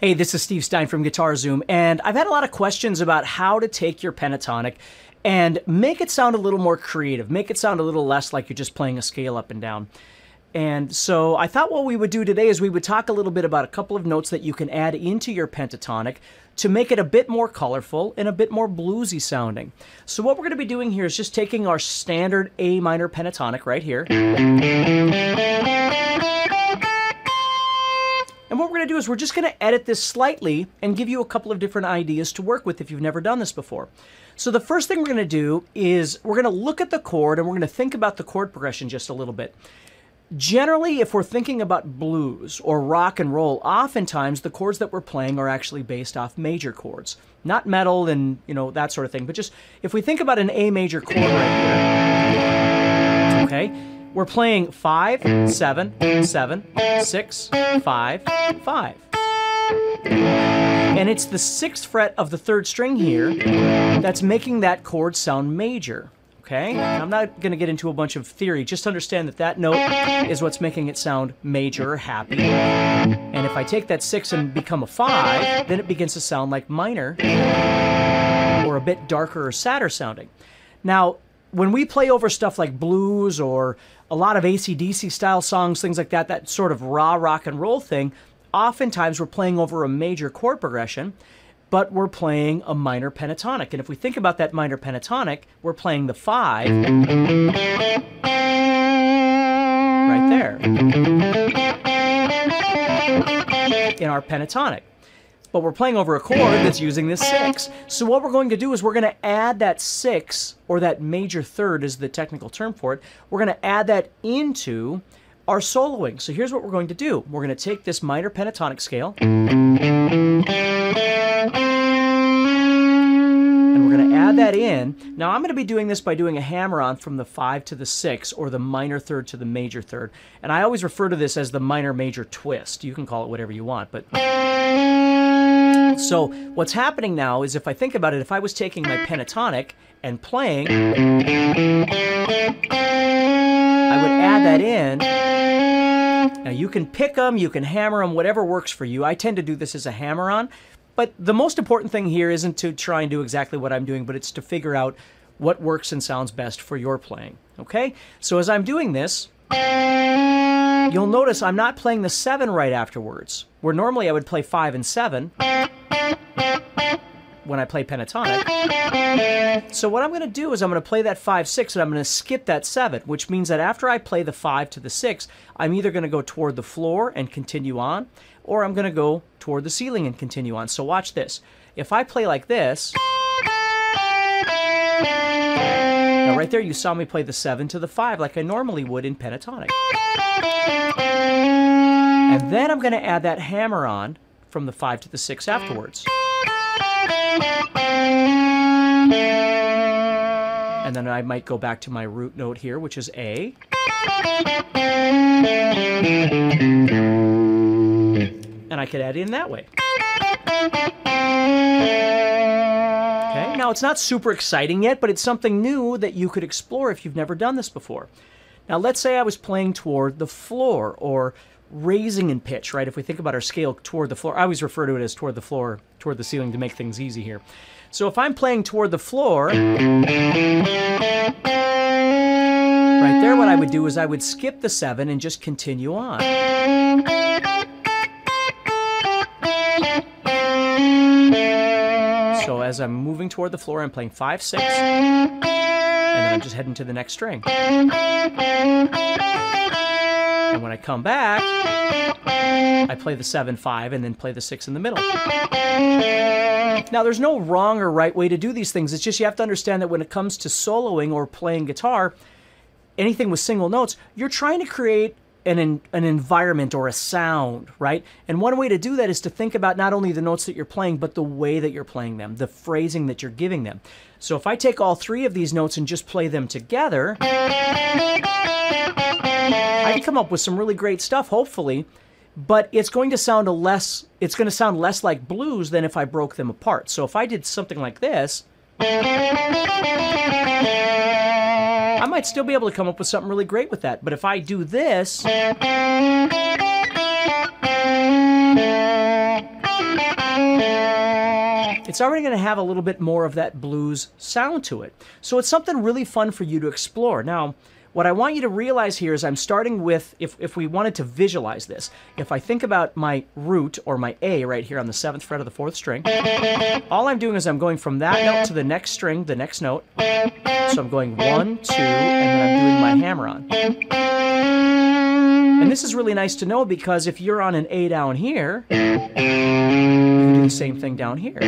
Hey, this is Steve Stine from Guitar Zoom, and I've had a lot of questions about how to take your pentatonic and make it sound a little more creative, make it sound a little less like you're just playing a scale up and down. And so I thought what we would do today is we would talk a little bit about a couple of notes that you can add into your pentatonic to make it a bit more colorful and a bit more bluesy sounding. So what we're going to be doing here is just taking our standard A minor pentatonic right here. And what we're going to do is we're just going to edit this slightly and give you a couple of different ideas to work with if you've never done this before. So the first thing we're going to do is we're going to look at the chord and we're going to think about the chord progression just a little bit. Generally, if we're thinking about blues or rock and roll, oftentimes the chords that we're playing are actually based off major chords. Not metal and, that sort of thing, but just if we think about an A major chord right here, okay? We're playing 5, 7, 7, 6, 5, 5. And it's the 6th fret of the 3rd string here that's making that chord sound major. Okay? Now, I'm not going to get into a bunch of theory. Just understand that that note is what's making it sound major or happy. And if I take that 6 and become a 5, then it begins to sound like minor or a bit darker or sadder sounding. Now, when we play over stuff like blues or a lot of AC/DC style songs, things like that, that sort of raw rock and roll thing, oftentimes we're playing over a major chord progression, but we're playing a minor pentatonic. And if we think about that minor pentatonic, we're playing the 5 right there in our pentatonic. But we're playing over a chord that's using this 6. So what we're going to do is we're going to add that 6, or that major third is the technical term for it. We're going to add that into our soloing. So here's what we're going to do. We're going to take this minor pentatonic scale, and we're going to add that in. Now I'm going to be doing this by doing a hammer-on from the 5 to the 6, or the minor third to the major third. And I always refer to this as the minor-major twist. You can call it whatever you want, but... So what's happening now is, if I think about it, if I was taking my pentatonic and playing, I would add that in. Now you can pick them, you can hammer them, whatever works for you. I tend to do this as a hammer-on, but the most important thing here isn't to try and do exactly what I'm doing, but it's to figure out what works and sounds best for your playing, okay? So as I'm doing this, you'll notice I'm not playing the 7 right afterwards, where normally I would play 5 and 7 when I play pentatonic. So what I'm going to do is I'm going to play that 5, 6, and I'm going to skip that 7, which means that after I play the 5 to the 6, I'm either going to go toward the floor and continue on, or I'm going to go toward the ceiling and continue on. So watch this. If I play like this, now right there you saw me play the 7 to the 5 like I normally would in pentatonic. And then I'm going to add that hammer on from the 5 to the 6 afterwards. And then I might go back to my root note here, which is A. And I could add in that way. Okay, now it's not super exciting yet, but it's something new that you could explore if you've never done this before. Now let's say I was playing toward the floor, or raising in pitch, right? If we think about our scale toward the floor, I always refer to it as toward the floor, toward the ceiling to make things easy here. So if I'm playing toward the floor, right there what I would do is I would skip the 7 and just continue on. So as I'm moving toward the floor, I'm playing 5, 6, and then I'm just heading to the next string. And when I come back, I play the 7, 5, and then play the 6 in the middle. Now, there's no wrong or right way to do these things. It's just you have to understand that when it comes to soloing or playing guitar, anything with single notes, you're trying to create an environment or a sound, right? And one way to do that is to think about not only the notes that you're playing, but the way that you're playing them, the phrasing that you're giving them. So if I take all 3 of these notes and just play them together, I can come up with some really great stuff, hopefully, but it's going to sound less like blues than if I broke them apart. So if I did something like this, I might still be able to come up with something really great with that. But if I do this, it's already going to have a little bit more of that blues sound to it. So it's something really fun for you to explore. Now, what I want you to realize here is I'm starting with, if we wanted to visualize this, if I think about my root, or my A right here on the 7th fret of the 4th string, all I'm doing is I'm going from that note to the next string, the next note. So I'm going 1, 2, and then I'm doing my hammer on. And this is really nice to know, because if you're on an A down here, you can do the same thing down here.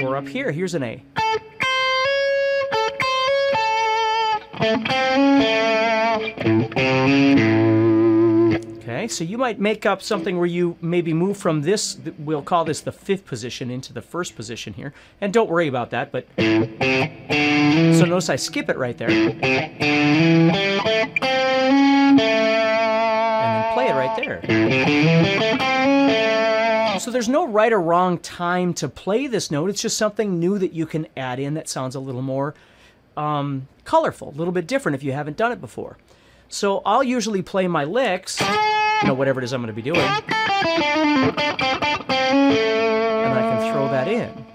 Or up here, here's an A. Okay, so you might make up something where you maybe move from this, we'll call this the 5th position, into the 1st position here. And don't worry about that, but... So notice I skip it right there. And then play it right there. So there's no right or wrong time to play this note. It's just something new that you can add in that sounds a little more colorful, a little bit different if you haven't done it before. So I'll usually play my licks, you know, whatever it is I'm going to be doing, and I can throw that in.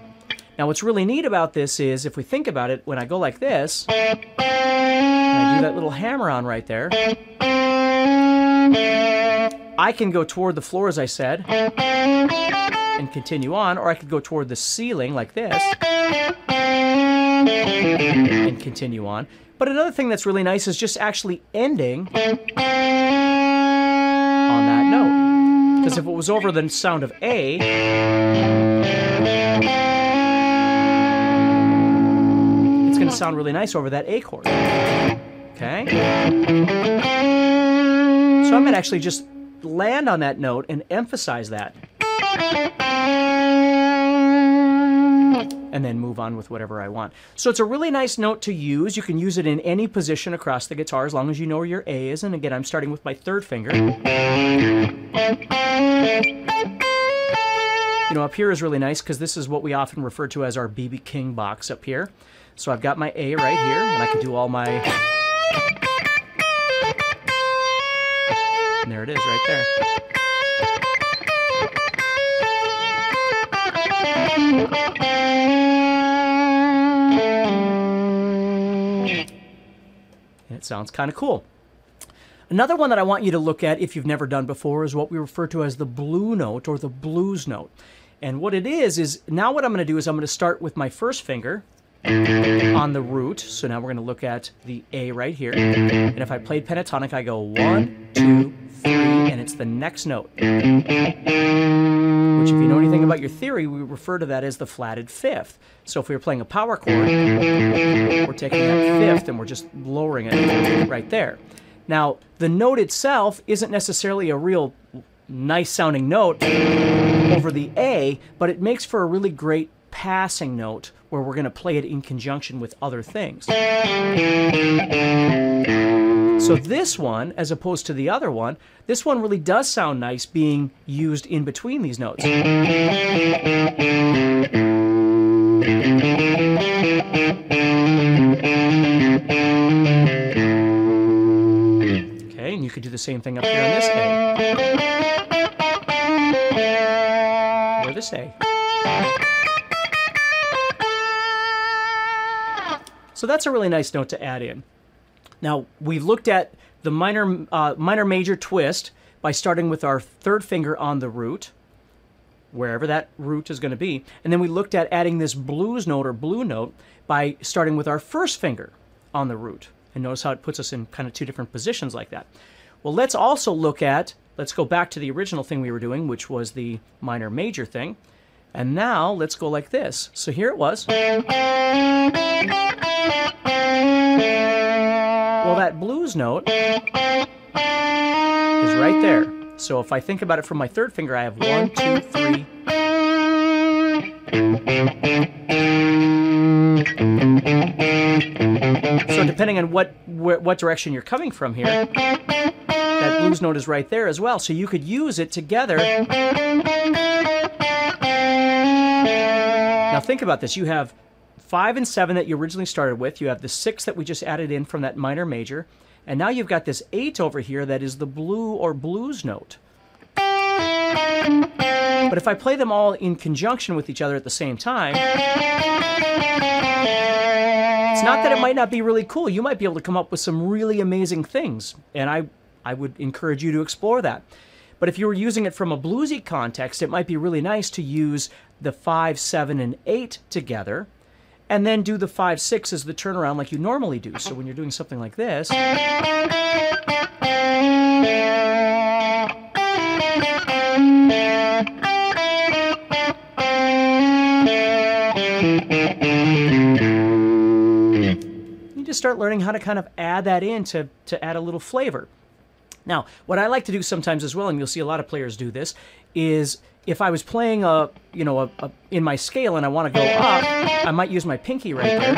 Now what's really neat about this is, if we think about it, when I go like this, and I do that little hammer on right there, I can go toward the floor, as I said, and continue on, or I could go toward the ceiling like this, and continue on. But another thing that's really nice is just actually ending on that note. Because if it was over the sound of A, it's going to sound really nice over that A chord. Okay? So I'm going to actually just land on that note and emphasize that. And then move on with whatever I want. So it's a really nice note to use. You can use it in any position across the guitar as long as you know where your A is. And again, I'm starting with my 3rd finger. You know, up here is really nice because this is what we often refer to as our B.B. King box up here. So I've got my A right here, and I can do all my... And there it is right there. It sounds kind of cool. Another one that I want you to look at, if you've never done before, is what we refer to as the blue note, or the blues note. And what it is now what I'm going to do is I'm going to start with my 1st finger on the root. So now we're going to look at the A right here. And if I played pentatonic, I go 1, 2, 3, and it's the next note. Which, if you know anything about your theory, we refer to that as the flatted 5th. So if we were playing a power chord, we're taking that 5th and we're just lowering it right there. Now, the note itself isn't necessarily a real nice sounding note over the A, but it makes for a really great passing note where we're going to play it in conjunction with other things. So this one, as opposed to the other one, this one really does sound nice being used in between these notes. Okay, and you could do the same thing up here on this A. Or this A. So that's a really nice note to add in. Now, we've looked at the minor-major twist by starting with our 3rd finger on the root, wherever that root is going to be. And then we looked at adding this blues note, or blue note, by starting with our 1st finger on the root. And notice how it puts us in kind of 2 different positions like that. Well, let's also look at, let's go back to the original thing we were doing, which was the minor-major thing. And now, let's go like this. So here it was. Well, that blues note is right there. So if I think about it from my 3rd finger, I have 1, 2, 3. So depending on what direction you're coming from here, that blues note is right there as well. So you could use it together. Now think about this. You have 5 and 7 that you originally started with. You have the 6 that we just added in from that minor major. And now you've got this 8 over here that is the blue or blues note. But if I play them all in conjunction with each other at the same time, it's not that it might not be really cool. You might be able to come up with some really amazing things, and I would encourage you to explore that. But if you were using it from a bluesy context, it might be really nice to use the 5, 7, and 8 together, and then do the 5, 6 as the turnaround like you normally do. So when you're doing something like this, you just start learning how to kind of add that in to add a little flavor. Now, what I like to do sometimes as well, and you'll see a lot of players do this, is if I was playing in my scale and I want to go up, I might use my pinky right there,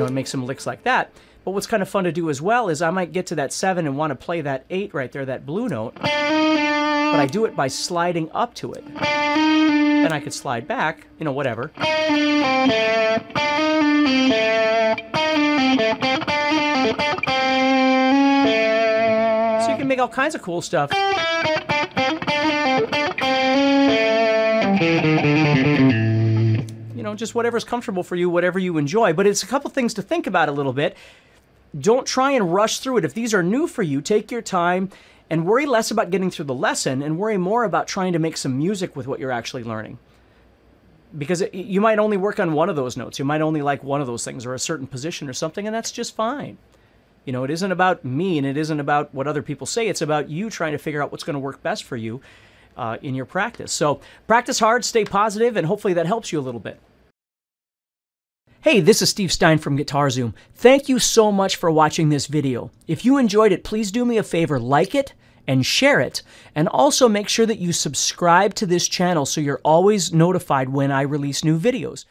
and make some licks like that. But what's kind of fun to do as well is I might get to that 7 and want to play that 8 right there, that blue note, but I do it by sliding up to it. Then I could slide back, whatever. So you can make all kinds of cool stuff. Just whatever's comfortable for you, whatever you enjoy. But it's a couple things to think about a little bit. Don't try and rush through it. If these are new for you, take your time and worry less about getting through the lesson and worry more about trying to make some music with what you're actually learning. Because you might only work on one of those notes. You might only like one of those things or a certain position or something, and that's just fine. It isn't about me, and it isn't about what other people say. It's about you trying to figure out what's going to work best for you in your practice. So practice hard, stay positive, and hopefully that helps you a little bit. Hey, this is Steve Stine from Guitar Zoom. Thank you so much for watching this video. If you enjoyed it, please do me a favor, like it and share it. And also make sure that you subscribe to this channel so you're always notified when I release new videos.